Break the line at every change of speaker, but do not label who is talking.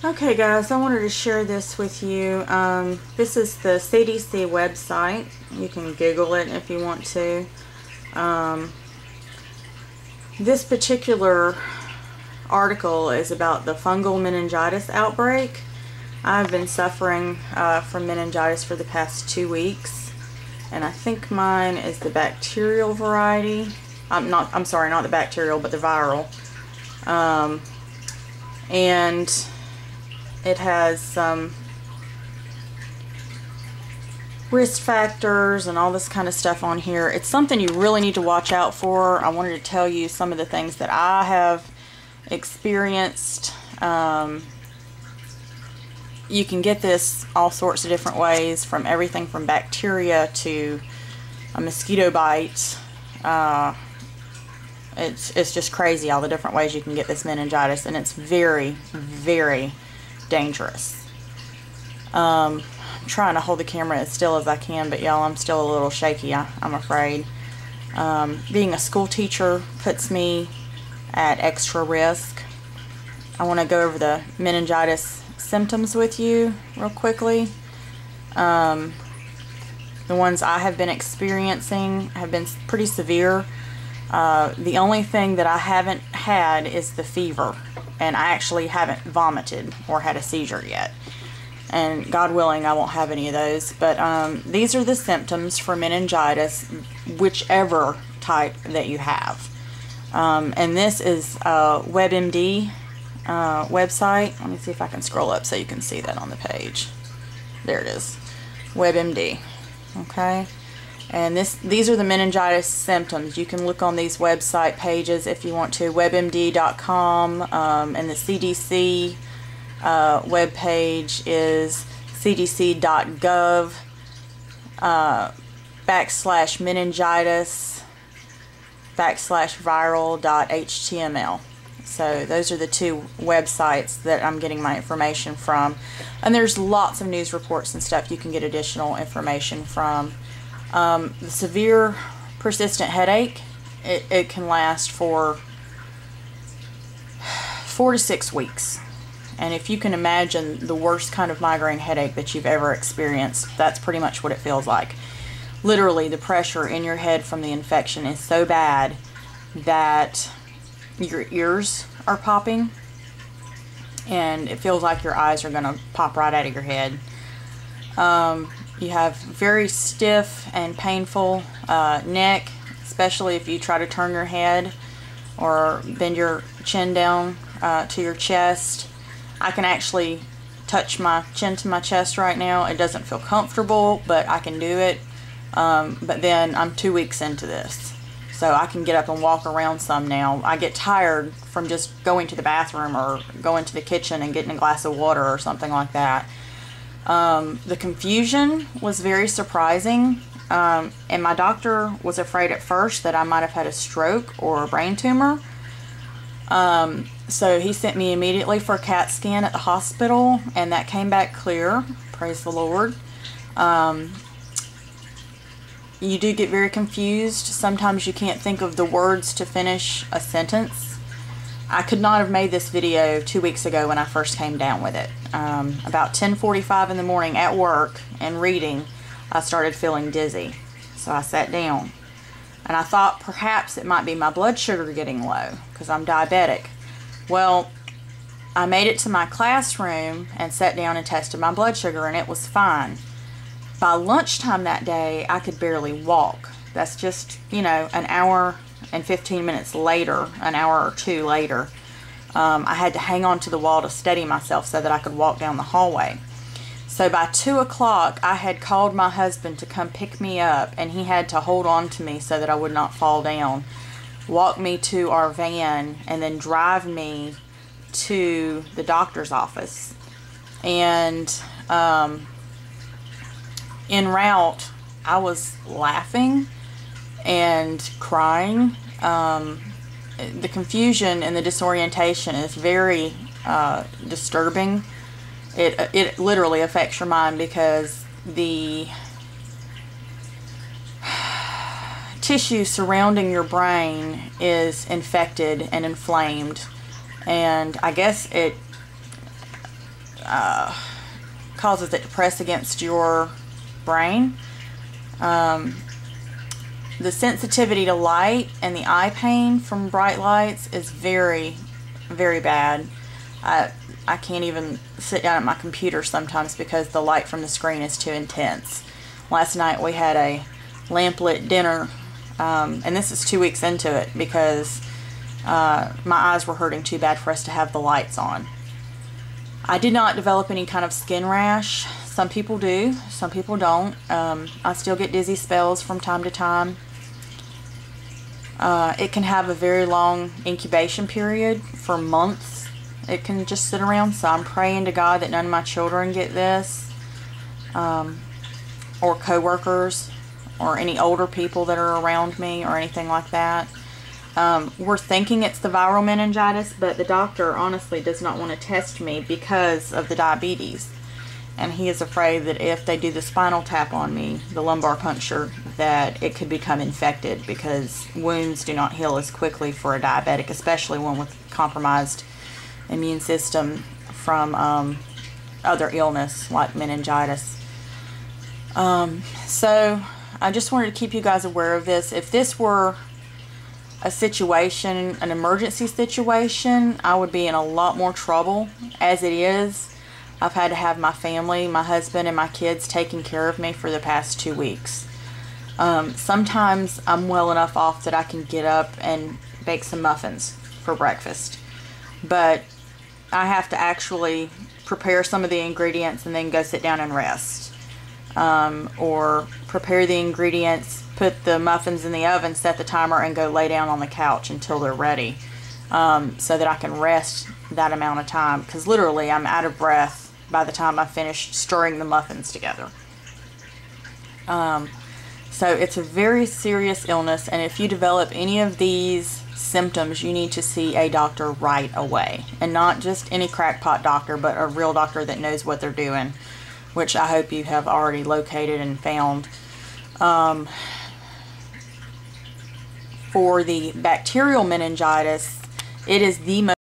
Okay guys, I wanted to share this with you. This is the CDC website. You can Google it if you want to. This particular article is about the fungal meningitis outbreak. I've been suffering from meningitis for the past 2 weeks, and I think mine is the bacterial variety. I'm sorry, not the bacterial, but the viral. And it has some risk factors and all this kind of stuff on here. It's something you really need to watch out for. I wanted to tell you some of the things that I have experienced. You can get this all sorts of different ways, from everything from bacteria to a mosquito bite. It's just crazy all the different ways you can get this meningitis, and it's very, very dangerous. I'm trying to hold the camera as still as I can, but y'all, I'm still a little shaky, I'm afraid. Being a school teacher puts me at extra risk. I want to go over the meningitis symptoms with you real quickly. The ones I have been experiencing have been pretty severe. The only thing that I haven't had is the fever, and I actually haven't vomited or had a seizure yet, and God willing I won't have any of those. But these are the symptoms for meningitis, whichever type that you have. And this is a WebMD website. Let me see if I can scroll up so you can see that on the page. There it is, WebMD. Okay. And these are the meningitis symptoms. You can look on these website pages if you want to, webmd.com, and the CDC web page is cdc.gov /meningitis/viral.html. So those are the two websites that I'm getting my information from. And there's lots of news reports and stuff you can get additional information from. The severe persistent headache, it can last for 4 to 6 weeks. And if you can imagine the worst kind of migraine headache that you've ever experienced, that's pretty much what it feels like. Literally, the pressure in your head from the infection is so bad that your ears are popping, and it feels like your eyes are going to pop right out of your head. You have very stiff and painful neck, especially if you try to turn your head or bend your chin down to your chest. I can actually touch my chin to my chest right now. It doesn't feel comfortable, but I can do it. But then I'm 2 weeks into this, so I can get up and walk around some now. I get tired from just going to the bathroom or going to the kitchen and getting a glass of water or something like that. The confusion was very surprising, and my doctor was afraid at first that I might have had a stroke or a brain tumor. So he sent me immediately for a CAT scan at the hospital, and that came back clear. Praise the Lord. You do get very confused. Sometimes you can't think of the words to finish a sentence. I could not have made this video 2 weeks ago when I first came down with it. About 10:45 in the morning at work and reading, I started feeling dizzy. So I sat down, and I thought perhaps it might be my blood sugar getting low because I'm diabetic. Well, I made it to my classroom and sat down and tested my blood sugar, and it was fine. By lunchtime that day, I could barely walk. That's just, you know, an hour and 15 minutes later, an hour or two later, I had to hang on to the wall to steady myself so that I could walk down the hallway. So by 2 o'clock, I had called my husband to come pick me up, and he had to hold on to me so that I would not fall down, walk me to our van, and then drive me to the doctor's office. And en route, I was laughing and crying. The confusion and the disorientation is very disturbing. It literally affects your mind because the tissue surrounding your brain is infected and inflamed, and I guess causes it to press against your brain. The sensitivity to light and the eye pain from bright lights is very, very bad. I can't even sit down at my computer sometimes because the light from the screen is too intense. Last night we had a lamplit dinner, and this is 2 weeks into it because my eyes were hurting too bad for us to have the lights on. I did not develop any kind of skin rash. Some people do, some people don't. I still get dizzy spells from time to time. It can have a very long incubation period for months. It can just sit around, so I'm praying to God that none of my children get this, or coworkers, or any older people that are around me, or anything like that. We're thinking it's the viral meningitis, but the doctor honestly does not want to test me because of the diabetes. And he is afraid that if they do the spinal tap on me, the lumbar puncture, that it could become infected because wounds do not heal as quickly for a diabetic, especially one with compromised immune system from other illness like meningitis. So I just wanted to keep you guys aware of this. If this were a situation, an emergency situation, I would be in a lot more trouble. As it is, I've had to have my family, my husband and my kids taking care of me for the past 2 weeks. Sometimes I'm well enough off that I can get up and bake some muffins for breakfast, but I have to actually prepare some of the ingredients and then go sit down and rest, or prepare the ingredients, put the muffins in the oven, set the timer, and go lay down on the couch until they're ready, so that I can rest that amount of time, because literally I'm out of breath by the time I finish stirring the muffins together. So it's a very serious illness, and if you develop any of these symptoms, you need to see a doctor right away, and not just any crackpot doctor, but a real doctor that knows what they're doing, which I hope you have already located and found. For the bacterial meningitis, it is the